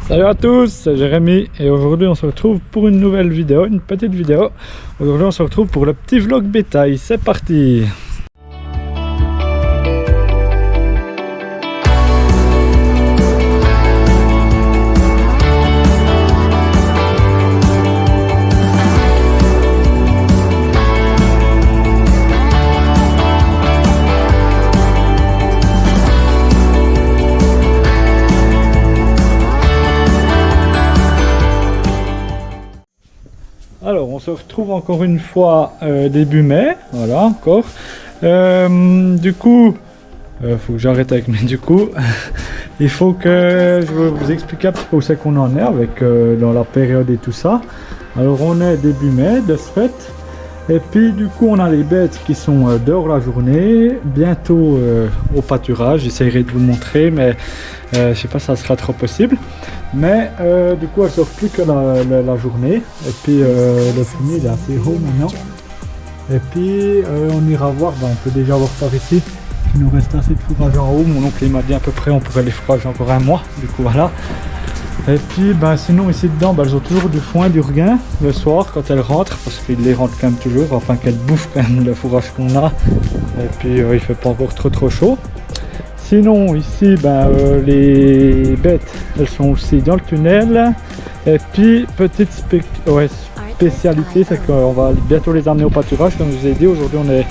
Salut à tous, c'est Jérémy et aujourd'hui on se retrouve pour une nouvelle vidéo, une petite vidéo. Aujourd'hui on se retrouve pour le petit vlog bétail, c'est parti. Alors on se retrouve encore une fois début mai, voilà encore. Du coup, faut que j'arrête avec mes du coup. Il faut que je vous explique un petit peu où c'est qu'on en est avec dans la période et tout ça. Alors on est début mai de ce fait. Et puis du coup on a les bêtes qui sont dehors la journée, bientôt au pâturage, j'essaierai de vous montrer mais je sais pas si ça sera trop possible. Mais du coup elles sortent plus que la journée et puis le fumier il est assez haut maintenant. Et puis on ira voir, on peut déjà voir par ici qu'il nous reste assez de fourrage en haut, mon oncle il m'a dit à peu près on pourrait les fourrager encore un mois, du coup voilà. Et puis sinon ici dedans elles ont toujours du foin, du regain le soir quand elles rentrent parce qu'ils les rentrent quand même toujours, enfin qu'elles bouffent quand même le fourrage qu'on a. Et puis il fait pas encore trop chaud. Sinon ici les bêtes elles sont aussi dans le tunnel. Et puis petite spécialité c'est qu'on va bientôt les amener au pâturage comme je vous ai dit. Aujourd'hui on est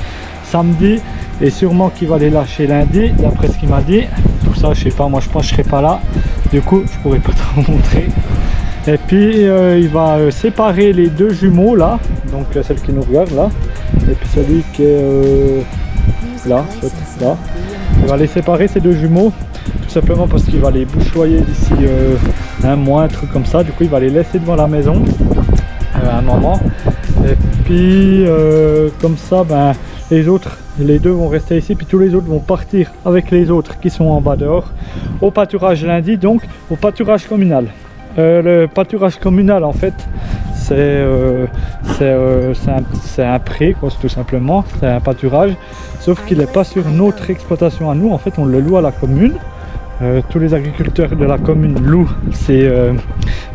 samedi et sûrement qu'il va les lâcher lundi d'après ce qu'il m'a dit. Pour ça je sais pas, moi je pense que je serai pas là. Du coup, je pourrais pas trop vous montrer. Et puis, il va séparer les deux jumeaux là. Donc, celle qui nous regarde là. Et puis celui qui est là. Il va les séparer ces deux jumeaux. Tout simplement parce qu'il va les bouchoyer d'ici un mois, un truc comme ça. Du coup, il va les laisser devant la maison un moment. Et puis, comme ça, les autres, les deux vont rester ici, puis tous les autres vont partir avec les autres qui sont en bas dehors au pâturage lundi, donc au pâturage communal. Le pâturage communal en fait c'est un pré quoi, tout simplement, c'est un pâturage, sauf qu'il n'est pas sur notre exploitation à nous, en fait on le loue à la commune. Tous les agriculteurs de la commune louent ces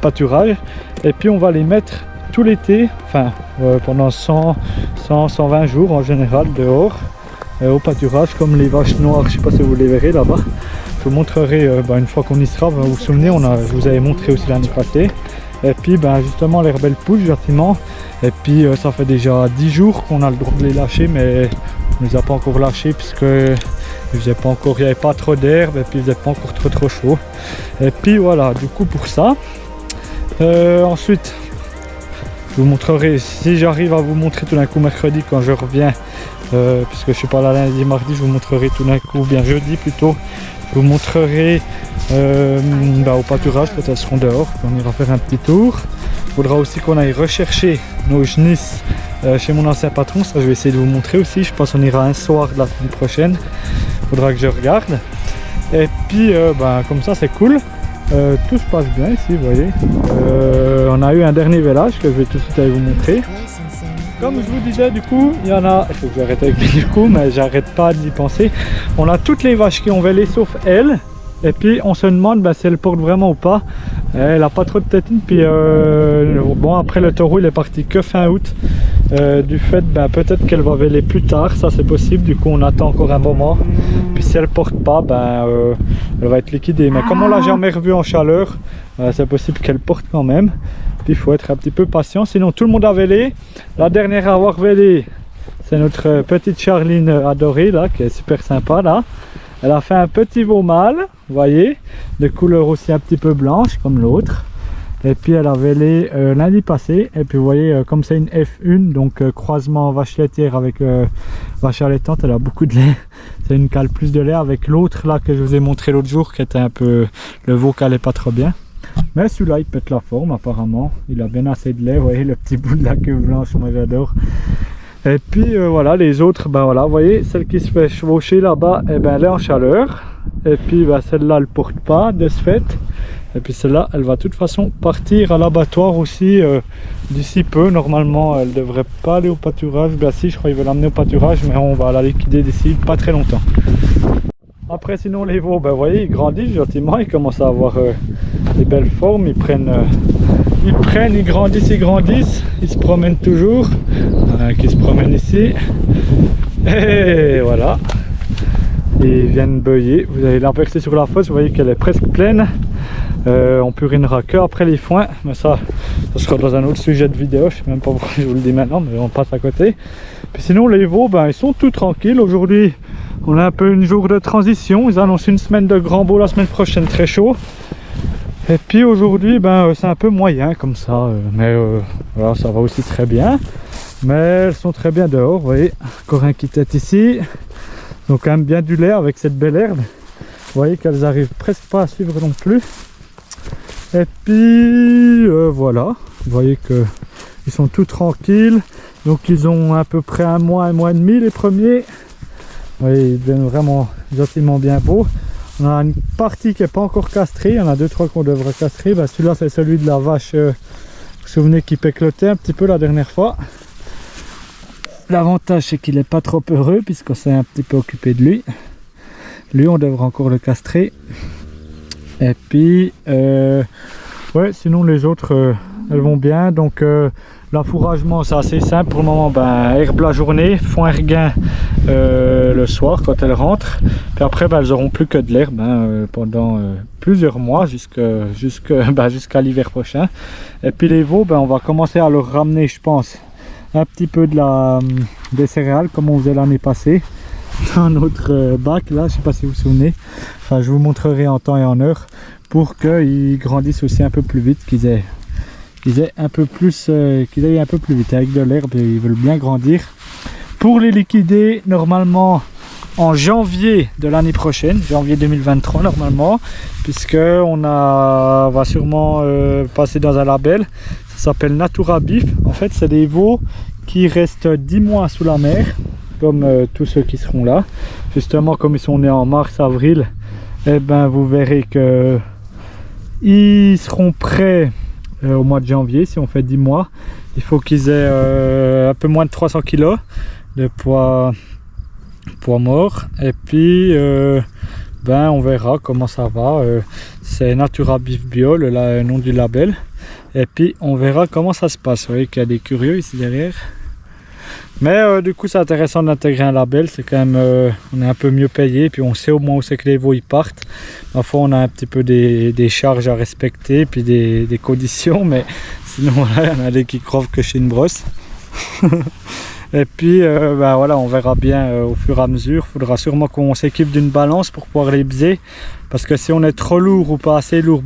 pâturages et puis on va les mettre tout l'été, enfin pendant 100-120 jours en général dehors au pâturage comme les vaches noires, je sais pas si vous les verrez là-bas. Je vous montrerai une fois qu'on y sera, vous vous souvenez, je vous avais montré aussi l'année passée. Et puis justement les rebelles poussent gentiment. Et puis ça fait déjà 10 jours qu'on a le droit de les lâcher, mais on ne les a pas encore lâchés puisque il n'y avait pas trop d'herbe et puis il faisait pas encore trop chaud. Et puis voilà, du coup pour ça. Ensuite, je vous montrerai, si j'arrive à vous montrer tout d'un coup mercredi quand je reviens, puisque je suis pas là lundi, mardi, je vous montrerai tout d'un coup, bien jeudi plutôt, je vous montrerai au pâturage quand elles seront dehors, on ira faire un petit tour. Il faudra aussi qu'on aille rechercher nos genisses chez mon ancien patron, ça je vais essayer de vous montrer aussi, je pense qu'on ira un soir de la semaine prochaine, il faudra que je regarde. Et puis comme ça c'est cool. Tout se passe bien ici, vous voyez. On a eu un dernier vélage que je vais tout de suite aller vous montrer. Comme je vous disais, du coup, il y en a, il faut que j'arrête avec les du coup, mais j'arrête pas d'y penser. On a toutes les vaches qui ont vélé sauf elle. Et puis on se demande si elle porte vraiment ou pas. Elle a pas trop de tétine. Puis après le taureau il est parti que fin août. Du fait peut-être qu'elle va véler plus tard, ça c'est possible. Du coup on attend encore un moment. Puis si elle porte pas, elle va être liquidée. Mais comme on l'a jamais revue en chaleur, c'est possible qu'elle porte quand même. Puis il faut être un petit peu patient. Sinon tout le monde a vélé. La dernière à avoir vélé, c'est notre petite Charline adorée là, qui est super sympa là. Elle a fait un petit veau mâle, vous voyez, de couleur aussi un petit peu blanche comme l'autre. Et puis elle a vélé lundi passé. Et puis vous voyez, comme c'est une F1, donc croisement vache laitière avec vache allaitante, elle a beaucoup de lait. C'est une cale plus de lait avec l'autre là que je vous ai montré l'autre jour, qui était un peu, le veau qui allait pas trop bien. Mais celui-là il pète la forme apparemment. Il a bien assez de lait, vous voyez le petit bout de la queue blanche, moi j'adore. Et puis voilà, les autres, voilà, vous voyez, celle qui se fait chevaucher là-bas, elle est en chaleur. Et puis celle-là, elle porte pas de ce fait. Et puis celle-là, elle va de toute façon partir à l'abattoir aussi d'ici peu. Normalement, elle devrait pas aller au pâturage. Si, je crois qu'ils veulent l'amener au pâturage, mais on va la liquider d'ici pas très longtemps. Après sinon les veaux, vous voyez, ils grandissent gentiment, ils commencent à avoir des belles formes, ils grandissent, ils se promènent toujours. Il y en a un qui se promène ici, et voilà, ils viennent beuiller. Vous allez l'apercer sur la fosse, vous voyez qu'elle est presque pleine. On purinera que après les foins, mais ça sera dans un autre sujet de vidéo, je sais même pas pourquoi je vous le dis maintenant, mais on passe à côté. Puis sinon les veaux, ils sont tout tranquilles. Aujourd'hui on a un peu une jour de transition, ils annoncent une semaine de grand beau, la semaine prochaine très chaud. Et puis aujourd'hui c'est un peu moyen comme ça, mais voilà, ça va aussi très bien. Mais elles sont très bien dehors, vous voyez, encore un qui tête ici. Donc quand même bien du lait avec cette belle herbe. Vous voyez qu'elles arrivent presque pas à suivre non plus. Et puis voilà, vous voyez que ils sont tout tranquilles. Donc ils ont à peu près un mois et demi les premiers. Vous voyez, ils deviennent vraiment gentiment bien beaux. On a une partie qui n'est pas encore castrée, il y en a 2-3 qu'on devrait castrer. Celui-là c'est celui de la vache, vous vous souvenez, qui péclotait un petit peu la dernière fois. L'avantage c'est qu'il n'est pas trop heureux puisqu'on s'est un petit peu occupé de lui. Lui on devrait encore le castrer. Et puis ouais, sinon les autres elles vont bien. Donc l'affouragement c'est assez simple pour le moment. Herbe la journée, foin erguin le soir quand elles rentrent. Puis après elles auront plus que de l'herbe pendant plusieurs mois jusqu'à l'hiver prochain. Et puis les veaux, on va commencer à leur ramener, je pense, un petit peu des céréales comme on faisait l'année passée dans notre bac là, je sais pas si vous vous souvenez. Enfin, je vous montrerai en temps et en heure pour qu'ils grandissent aussi un peu plus vite, qu'ils aient un peu plus vite avec de l'herbe. Ils veulent bien grandir pour les liquider normalement en janvier de l'année prochaine, janvier 2023 normalement, puisque va sûrement passer dans un label. Ça s'appelle Natura Beef. En fait c'est des veaux qui restent 10 mois sous la mer, comme tous ceux qui seront là. Justement, comme ils sont nés en mars, avril, vous verrez que ils seront prêts au mois de janvier. Si on fait 10 mois, il faut qu'ils aient un peu moins de 300 kg de poids mort. Et puis on verra comment ça va. C'est Natura Beef Bio, le nom du label. Et puis on verra comment ça se passe. Vous voyez qu'il y a des curieux ici derrière. Mais du coup c'est intéressant d'intégrer un label, c'est quand même on est un peu mieux payé, puis on sait au moins où c'est que les veaux ils partent. Parfois on a un petit peu des charges à respecter, puis des conditions, mais sinon voilà, il y en a des qui crevent que chez une brosse. Et puis voilà, on verra bien au fur et à mesure. Il faudra sûrement qu'on s'équipe d'une balance pour pouvoir les peser, parce que si on est trop lourd ou pas assez lourd,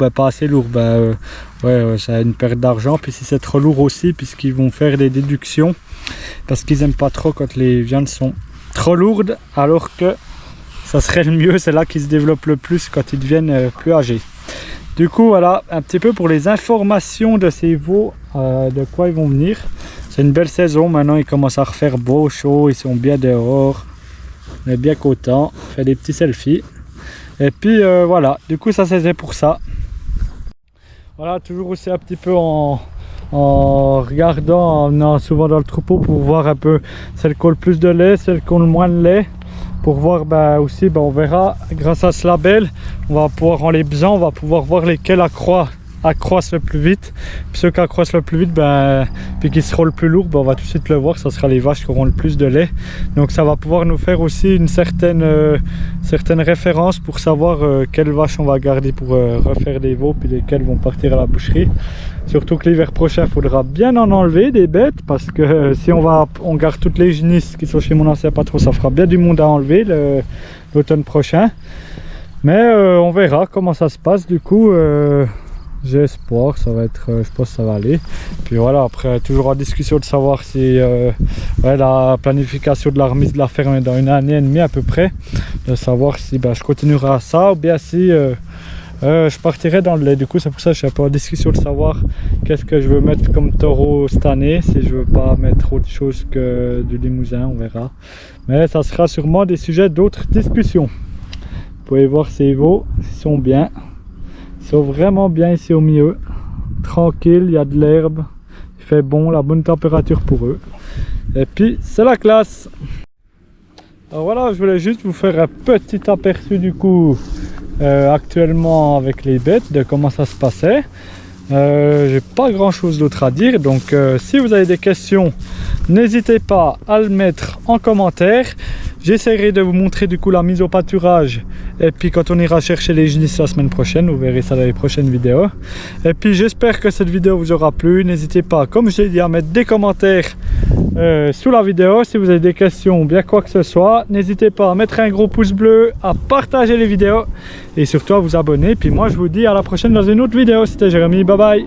ouais, ça a une perte d'argent. Puis si c'est trop lourd aussi, puisqu'ils vont faire des déductions, parce qu'ils n'aiment pas trop quand les viandes sont trop lourdes, alors que ça serait le mieux, c'est là qu'ils se développent le plus quand ils deviennent plus âgés. Du coup voilà un petit peu pour les informations de ces veaux, de quoi ils vont venir. C'est une belle saison, maintenant il commence à refaire beau, chaud, ils sont bien dehors, on est bien content, on fait des petits selfies. Et puis voilà, du coup ça c'est pour ça. Voilà, toujours aussi un petit peu en regardant, en venant souvent dans le troupeau pour voir un peu celles qui ont le plus de lait, celles qui ont le moins de lait. Pour voir aussi, on verra grâce à ce label, on va pouvoir, en les pesant, on va pouvoir voir lesquels accroissent le plus vite. Puis ceux qui accroissent le plus vite, puis qui seront le plus lourds, on va tout de suite le voir, ça sera les vaches qui auront le plus de lait. Donc ça va pouvoir nous faire aussi une certaine référence pour savoir quelles vaches on va garder pour refaire des veaux, puis lesquelles vont partir à la boucherie. Surtout que l'hiver prochain, il faudra bien en enlever des bêtes, parce que si on garde toutes les génisses qui sont chez mon ancien patron, ça fera bien du monde à enlever l'automne prochain. Mais on verra comment ça se passe. Du coup j'ai espoir, ça va être, je pense que ça va aller. Puis voilà, après toujours en discussion de savoir si la planification de la remise de la ferme est dans 1 année et demie à peu près, de savoir si je continuerai à ça ou bien si je partirai dans le lait. Du coup c'est pour ça que je suis un peu en discussion de savoir qu'est-ce que je veux mettre comme taureau cette année, si je veux pas mettre autre chose que du limousin, on verra. Mais ça sera sûrement des sujets d'autres discussions. Vous pouvez voir ces veaux, ils sont bien. Ils sont vraiment bien ici au milieu, tranquille, il y a de l'herbe, il fait bon, la bonne température pour eux. Et puis c'est la classe. Alors voilà, je voulais juste vous faire un petit aperçu du coup actuellement avec les bêtes, de comment ça se passait. J'ai pas grand chose d'autre à dire, donc si vous avez des questions, n'hésitez pas à le mettre en commentaire. J'essaierai de vous montrer du coup la mise au pâturage, et puis quand on ira chercher les génisses la semaine prochaine, vous verrez ça dans les prochaines vidéos. Et puis j'espère que cette vidéo vous aura plu. N'hésitez pas, comme je l'ai dit, à mettre des commentaires sous la vidéo si vous avez des questions ou bien quoi que ce soit. N'hésitez pas à mettre un gros pouce bleu, à partager les vidéos et surtout à vous abonner. Puis moi je vous dis à la prochaine dans une autre vidéo. C'était Jérémy, bye bye.